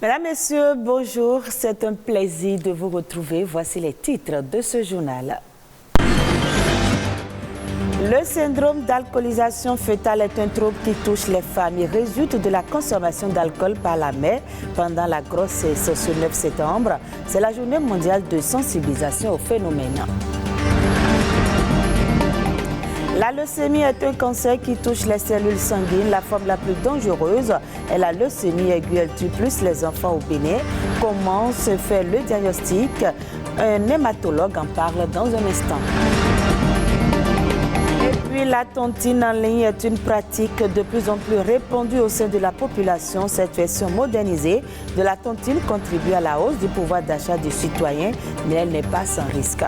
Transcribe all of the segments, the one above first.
Mesdames, Messieurs, bonjour. C'est un plaisir de vous retrouver. Voici les titres de ce journal. Le syndrome d'alcoolisation fœtale est un trouble qui touche les femmes. Il résulte de la consommation d'alcool par la mère pendant la grossesse. Ce 9 septembre, c'est la journée mondiale de sensibilisation au phénomène. La leucémie est un cancer qui touche les cellules sanguines. La forme la plus dangereuse est la leucémie aiguë. Elle tue plus les enfants au Bénin. Comment se fait le diagnostic? Un hématologue en parle dans un instant. Et puis la tontine en ligne est une pratique de plus en plus répandue au sein de la population. Cette version modernisée de la tontine contribue à la hausse du pouvoir d'achat des citoyens, mais elle n'est pas sans risque.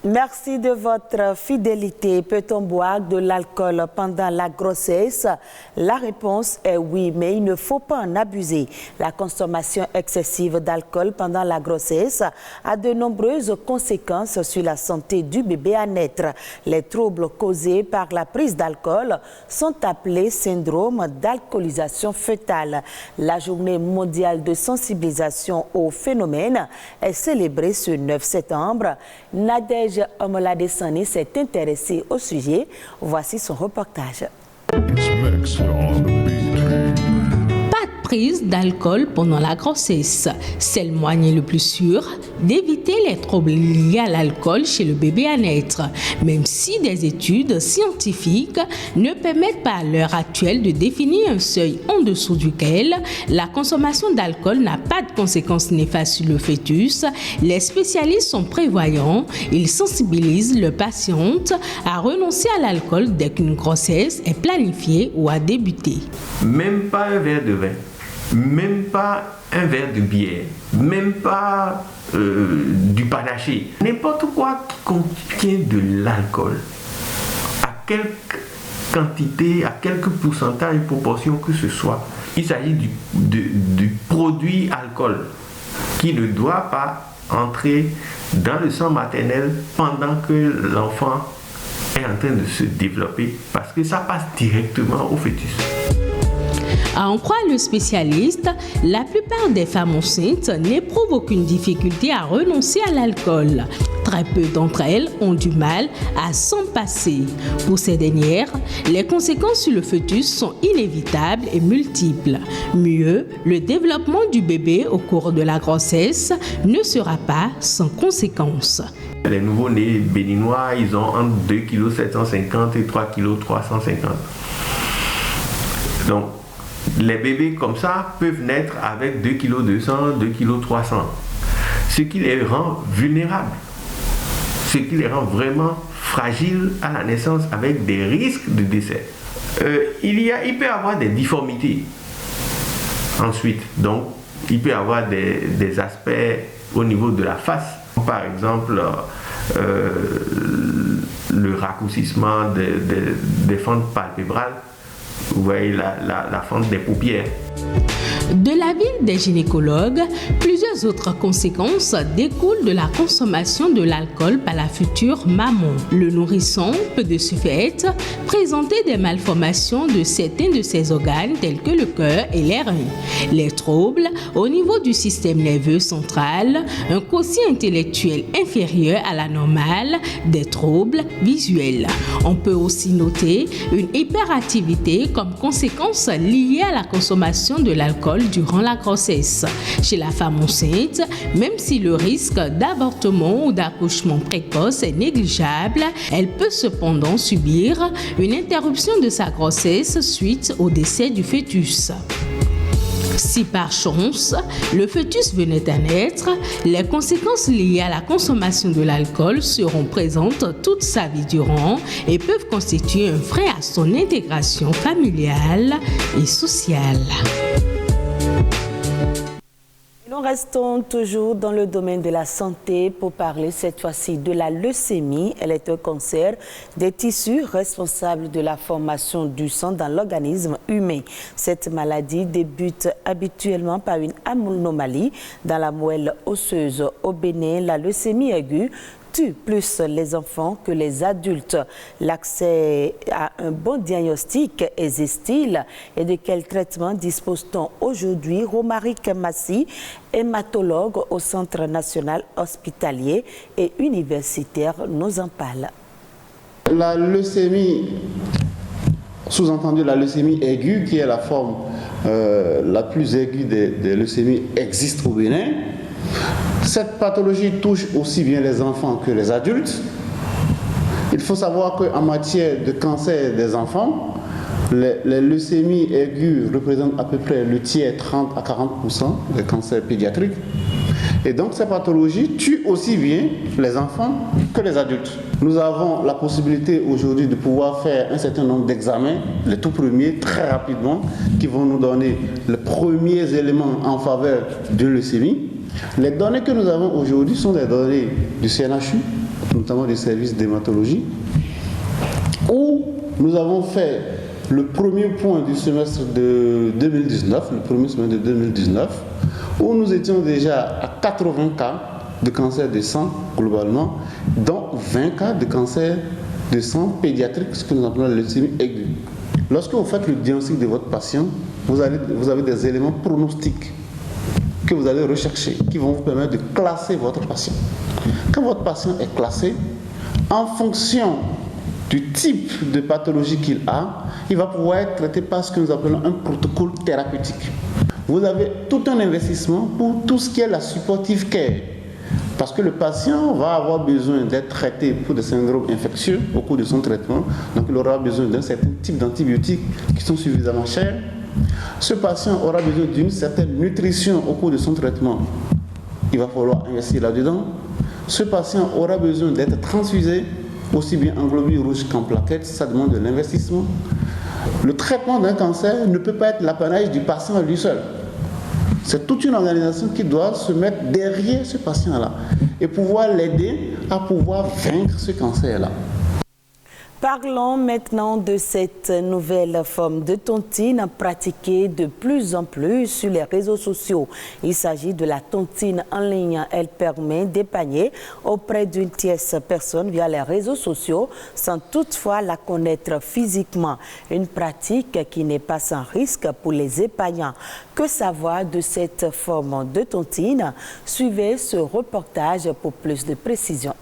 Merci de votre fidélité. Peut-on boire de l'alcool pendant la grossesse? La réponse est oui, mais il ne faut pas en abuser. La consommation excessive d'alcool pendant la grossesse a de nombreuses conséquences sur la santé du bébé à naître. Les troubles causés par la prise d'alcool sont appelés syndrome d'alcoolisation fœtale. La journée mondiale de sensibilisation au phénomène est célébrée ce 9 septembre. Nadège Omoladesani s'est intéressé au sujet. Voici son reportage. Pas de prise d'alcool pendant la grossesse. C'est le moyen le plus sûr d'éviter les troubles liés à l'alcool chez le bébé à naître, même si des études scientifiques ne permettent pas à l'heure actuelle de définir un seuil en dessous duquel la consommation d'alcool n'a pas de conséquences néfastes sur le fœtus. Les spécialistes sont prévoyants. Ils sensibilisent le patiente à renoncer à l'alcool dès qu'une grossesse est planifiée ou a débuté. Même pas un verre de vin, même pas un verre de bière, même pas du panaché. N'importe quoi qui contient de l'alcool, à quelque quantité, à quelque pourcentage, proportion que ce soit, il s'agit du produit alcool qui ne doit pas entrer dans le sang maternel pendant que l'enfant est en train de se développer, parce que ça passe directement au fœtus. À en croire le spécialiste, la plupart des femmes enceintes n'éprouvent aucune difficulté à renoncer à l'alcool. Très peu d'entre elles ont du mal à s'en passer. Pour ces dernières, les conséquences sur le fœtus sont inévitables et multiples. Mieux, le développement du bébé au cours de la grossesse ne sera pas sans conséquences. Les nouveaux-nés béninois, ils ont entre 2,750 kg et 3,350 kg. Donc, les bébés comme ça peuvent naître avec 2,2 kg, 2,3 kg. Ce qui les rend vulnérables. Ce qui les rend vraiment fragiles à la naissance avec des risques de décès. Il peut y avoir des difformités. Ensuite, donc, il peut y avoir des aspects au niveau de la face. Par exemple, le raccourcissement des fentes palpébrales. Vous voyez la fente des paupières. De l'avis des gynécologues, plusieurs autres conséquences découlent de la consommation de l'alcool par la future maman. Le nourrisson peut de ce fait présenter des malformations de certains de ses organes tels que le cœur et les reins. Les troubles au niveau du système nerveux central, un quotient intellectuel inférieur à la normale, des troubles visuels. On peut aussi noter une hyperactivité comme conséquence liée à la consommation de l'alcool durant la grossesse. Chez la femme enceinte, même si le risque d'avortement ou d'accouchement précoce est négligeable, elle peut cependant subir une interruption de sa grossesse suite au décès du fœtus. Si par chance, le fœtus venait à naître, les conséquences liées à la consommation de l'alcool seront présentes toute sa vie durant et peuvent constituer un frein à son intégration familiale et sociale. Nous restons toujours dans le domaine de la santé pour parler cette fois-ci de la leucémie. Elle est un cancer des tissus responsable de la formation du sang dans l'organisme humain. Cette maladie débute habituellement par une anomalie dans la moelle osseuse. Au Bénin, la leucémie aiguë tue plus les enfants que les adultes. L'accès à un bon diagnostic existe-t-il et de quel traitement dispose-t-on aujourd'hui? Romaric Massi, hématologue au Centre national hospitalier et universitaire, nous en parle. La leucémie, sous-entendu la leucémie aiguë, qui est la forme la plus aiguë des leucémies, existe au Bénin. Cette pathologie touche aussi bien les enfants que les adultes. Il faut savoir qu'en matière de cancer des enfants, les leucémies aiguës représentent à peu près le tiers, 30 à 40% des cancers pédiatriques. Et donc ces pathologies tuent aussi bien les enfants que les adultes. Nous avons la possibilité aujourd'hui de pouvoir faire un certain nombre d'examens, les tout premiers, très rapidement, qui vont nous donner les premiers éléments en faveur de leucémie. Les données que nous avons aujourd'hui sont des données du CNHU, notamment du service d'hématologie, où nous avons fait le premier point du semestre de 2019, le premier semestre de 2019, où nous étions déjà à 80 cas de cancer de sang globalement, dont 20 cas de cancer de sang pédiatrique, ce que nous appelons la leucémie aiguë. Lorsque vous faites le diagnostic de votre patient, vous avez des éléments pronostiques que vous allez rechercher, qui vont vous permettre de classer votre patient. Quand votre patient est classé, en fonction du type de pathologie qu'il a, il va pouvoir être traité par ce que nous appelons un protocole thérapeutique. Vous avez tout un investissement pour tout ce qui est la supportive care, parce que le patient va avoir besoin d'être traité pour des syndromes infectieux au cours de son traitement, donc il aura besoin d'un certain type d'antibiotiques qui sont suffisamment chers. Ce patient aura besoin d'une certaine nutrition au cours de son traitement. Il va falloir investir là-dedans. Ce patient aura besoin d'être transfusé, aussi bien en globules rouges qu'en plaquettes. Ça demande de l'investissement. Le traitement d'un cancer ne peut pas être l'apanage du patient lui seul. C'est toute une organisation qui doit se mettre derrière ce patient-là et pouvoir l'aider à pouvoir vaincre ce cancer-là. Parlons maintenant de cette nouvelle forme de tontine pratiquée de plus en plus sur les réseaux sociaux. Il s'agit de la tontine en ligne. Elle permet d'épargner auprès d'une tierce personne via les réseaux sociaux sans toutefois la connaître physiquement. Une pratique qui n'est pas sans risque pour les épargnants. Que savoir de cette forme de tontine? Suivez ce reportage pour plus de précision.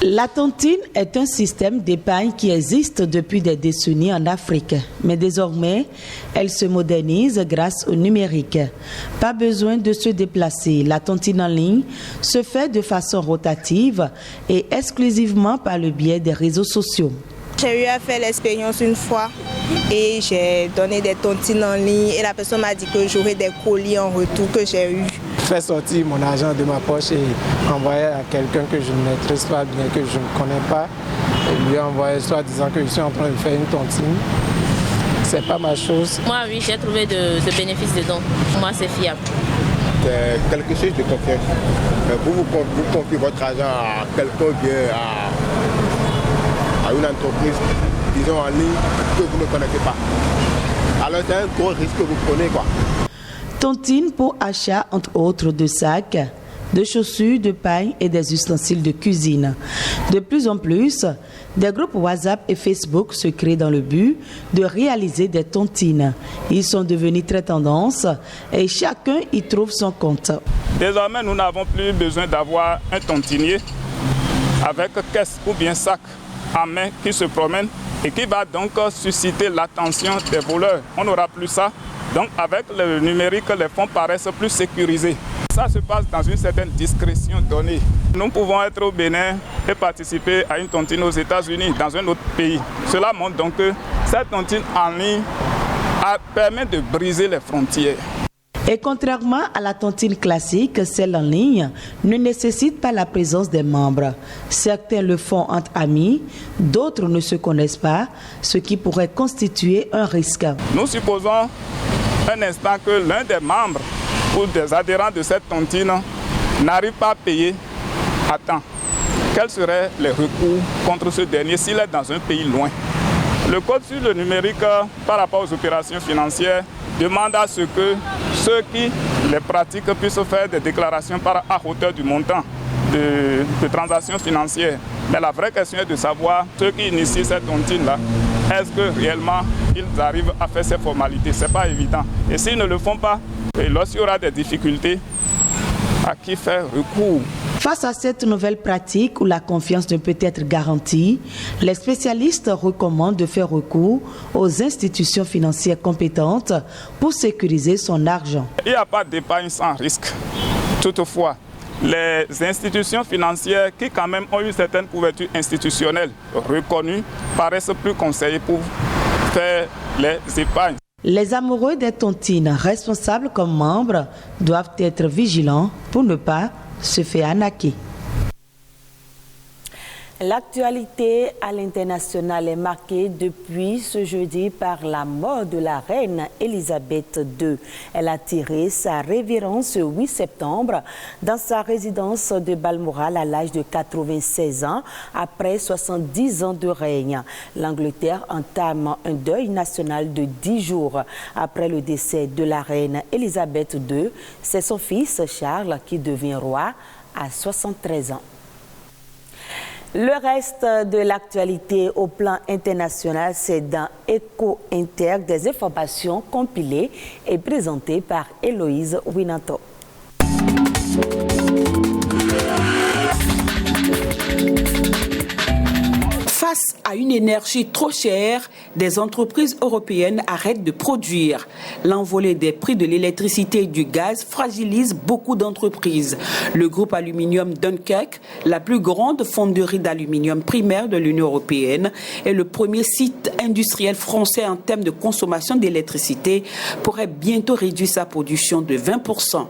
La tontine est un système d'épargne qui existe depuis des décennies en Afrique. Mais désormais, elle se modernise grâce au numérique. Pas besoin de se déplacer. La tontine en ligne se fait de façon rotative et exclusivement par le biais des réseaux sociaux. J'ai eu à faire l'expérience une fois et j'ai donné des tontines en ligne et la personne m'a dit que j'aurais des colis en retour que j'ai eu. Faire sortir mon argent de ma poche et envoyer à quelqu'un que je ne maîtrise pas bien, que je ne connais pas, et lui envoyer soit disant que je suis en train de faire une tontine. C'est pas ma chose. Moi oui, j'ai trouvé de bénéfices dedans. Pour moi c'est fiable. C'est quelque chose de confiance. Vous confiez votre argent à quelqu'un bien, à une entreprise, disons en ligne, que vous ne connaissez pas. Alors c'est un gros risque que vous prenez, quoi. Tontine pour achat entre autres de sacs, de chaussures, de paille et des ustensiles de cuisine. De plus en plus, des groupes WhatsApp et Facebook se créent dans le but de réaliser des tontines. Ils sont devenus très tendance et chacun y trouve son compte. Désormais, nous n'avons plus besoin d'avoir un tontinier avec caisse ou bien sac en main qui se promène et qui va donc susciter l'attention des voleurs. On n'aura plus ça. Donc avec le numérique, les fonds paraissent plus sécurisés. Ça se passe dans une certaine discrétion donnée. Nous pouvons être au Bénin et participer à une tontine aux États-Unis, dans un autre pays. Cela montre donc que cette tontine en ligne permet de briser les frontières. Et contrairement à la tontine classique, celle en ligne ne nécessite pas la présence des membres. Certains le font entre amis, d'autres ne se connaissent pas, ce qui pourrait constituer un risque. Nous supposons un instant que l'un des membres ou des adhérents de cette tontine n'arrive pas à payer à temps. Quels seraient les recours contre ce dernier s'il est dans un pays loin? Le code sur le numérique par rapport aux opérations financières demande à ce que ceux qui les pratiquent puissent faire des déclarations à hauteur du montant de transactions financières. Mais la vraie question est de savoir, ceux qui initient cette tontine-là, est-ce que réellement ils arrivent à faire ces formalités? Ce n'est pas évident. Et s'ils ne le font pas, et lorsqu'il y aura des difficultés, à qui faire recours? Face à cette nouvelle pratique où la confiance ne peut être garantie, les spécialistes recommandent de faire recours aux institutions financières compétentes pour sécuriser son argent. Il n'y a pas d'épargne sans risque. Toutefois, les institutions financières qui quand même ont eu certaines couvertures institutionnelles reconnues paraissent plus conseillées pour faire les épargnes. Les amoureux des tontines, responsables comme membres, doivent être vigilants pour ne pas se faire arnaquer. L'actualité à l'international est marquée depuis ce jeudi par la mort de la reine Elisabeth II. Elle a tiré sa révérence ce 8 septembre dans sa résidence de Balmoral à l'âge de 96 ans, après 70 ans de règne. L'Angleterre entame un deuil national de 10 jours. Après le décès de la reine Elisabeth II, c'est son fils Charles qui devient roi à 73 ans. Le reste de l'actualité au plan international, c'est dans Eco Inter, des informations compilées et présentées par Héloïse Winanto. Face à une énergie trop chère, des entreprises européennes arrêtent de produire. L'envolée des prix de l'électricité et du gaz fragilise beaucoup d'entreprises. Le groupe Aluminium Dunkerque, la plus grande fonderie d'aluminium primaire de l'Union européenne, est le premier site industriel français en termes de consommation d'électricité, pourrait bientôt réduire sa production de 20%.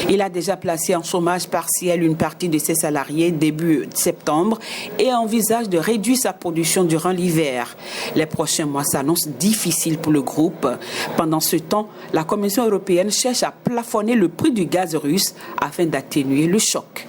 Il a déjà placé en chômage partiel une partie de ses salariés début septembre et envisage de réduire sa production durant l'hiver. Les prochains mois s'annoncent difficiles pour le groupe. Pendant ce temps, la Commission européenne cherche à plafonner le prix du gaz russe afin d'atténuer le choc.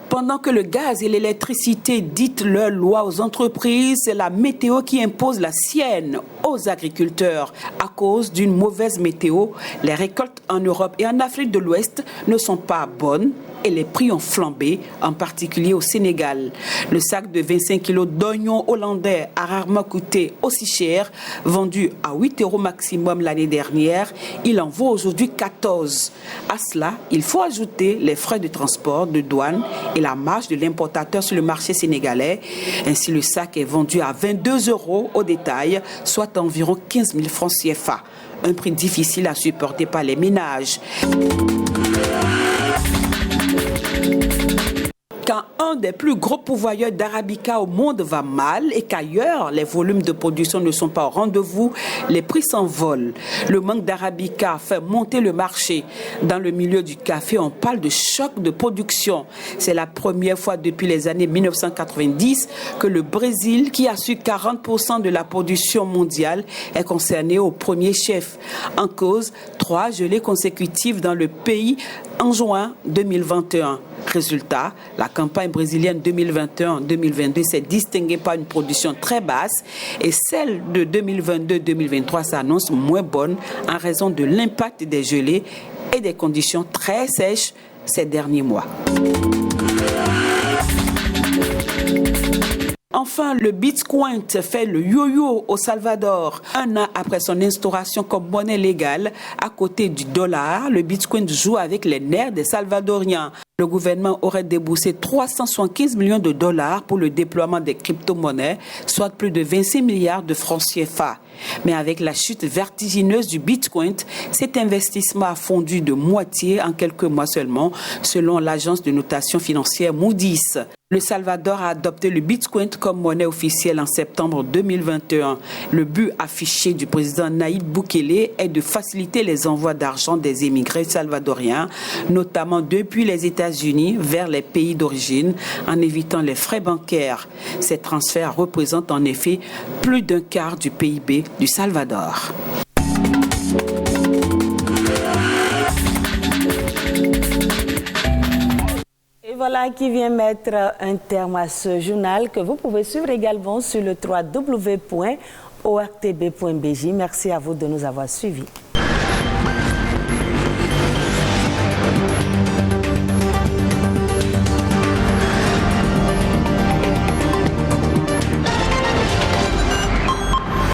Pendant que le gaz et l'électricité dictent leur loi aux entreprises, c'est la météo qui impose la sienne aux agriculteurs. À cause d'une mauvaise météo, les récoltes en Europe et en Afrique de l'Ouest ne sont pas bonnes et les prix ont flambé, en particulier au Sénégal. Le sac de 25 kg d'oignons hollandais a rarement coûté aussi cher, vendu à 8 € maximum l'année dernière. Il en vaut aujourd'hui 14. À cela, il faut ajouter les frais de transport, de douane et la marge de l'importateur sur le marché sénégalais. Ainsi, le sac est vendu à 22 € au détail, soit environ 15 000 francs CFA. Un prix difficile à supporter par les ménages. Quand un des plus gros pourvoyeurs d'arabica au monde va mal et qu'ailleurs les volumes de production ne sont pas au rendez-vous, les prix s'envolent. Le manque d'arabica fait monter le marché. Dans le milieu du café, on parle de choc de production. C'est la première fois depuis les années 1990 que le Brésil, qui assure 40% de la production mondiale, est concerné au premier chef. En cause, 3 gelées consécutives dans le pays en juin 2021. Résultat, la campagne brésilienne 2021-2022 s'est distinguée par une production très basse et celle de 2022-2023 s'annonce moins bonne en raison de l'impact des gelées et des conditions très sèches ces derniers mois. Enfin, le Bitcoin fait le yo-yo au Salvador. Un an après son instauration comme monnaie légale, à côté du dollar, le Bitcoin joue avec les nerfs des Salvadoriens. Le gouvernement aurait déboursé 375 millions de dollars pour le déploiement des crypto-monnaies, soit plus de 26 milliards de francs CFA. Mais avec la chute vertigineuse du Bitcoin, cet investissement a fondu de moitié en quelques mois seulement, selon l'agence de notation financière Moody's. Le Salvador a adopté le Bitcoin comme monnaie officielle en septembre 2021. Le but affiché du président Nayib Bukele est de faciliter les envois d'argent des émigrés salvadoriens, notamment depuis les États-Unis vers les pays d'origine, en évitant les frais bancaires. Ces transferts représentent en effet plus d'un quart du PIB du Salvador. Voilà qui vient mettre un terme à ce journal que vous pouvez suivre également sur le www.ortb.bj. Merci à vous de nous avoir suivis.